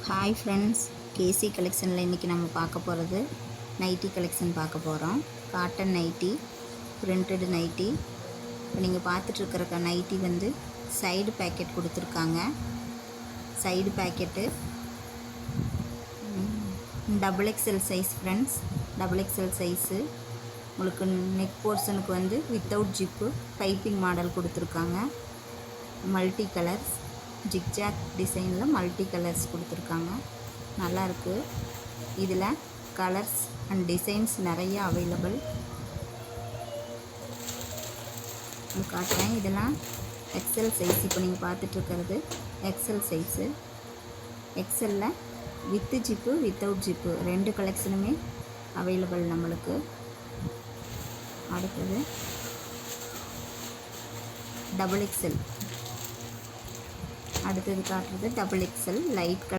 Hi friends, கேசி கலெக்ஷனில் இன்றைக்கி நம்ம பார்க்க போகிறது நைட்டி கலெக்ஷன் பார்க்க போகிறோம். Cotton nightie, printed nightie. இப்போ நீங்கள் பார்த்துட்ருக்கிற நைட்டி வந்து சைடு பேக்கெட் கொடுத்துருக்காங்க. Side pocket double XL size friends, double XL size. உங்களுக்கு நெக் போர்ஷனுக்கு வந்து வித்தவுட் ஜிப்பு பைப்பிங் மாடல் கொடுத்துருக்காங்க. மல்டி கலர்ஸ், ஜிக்ஜாக் டிசைனில் மல்டி கலர்ஸ் கொடுத்துருக்காங்க. நல்லாயிருக்கு. இதில் கலர்ஸ் அண்ட் டிசைன்ஸ் நிறைய அவைலபிள். காட்டுறேன். இதெல்லாம் எக்ஸல் சைஸ். இப்போ நீங்கள் பார்த்துட்ருக்கிறது எக்ஸல் சைஸு. எக்ஸலில் வித்து ஜிப்பு வித்தவுட் ஜிப்பு ரெண்டு கலெக்ஷனுமே அவைலபிள் நம்மளுக்கு. அடுத்தது டபுள் எக்ஸல். அடுத்தது காட்டுறது டபுள் எக்ஸல் லைட் கலர்.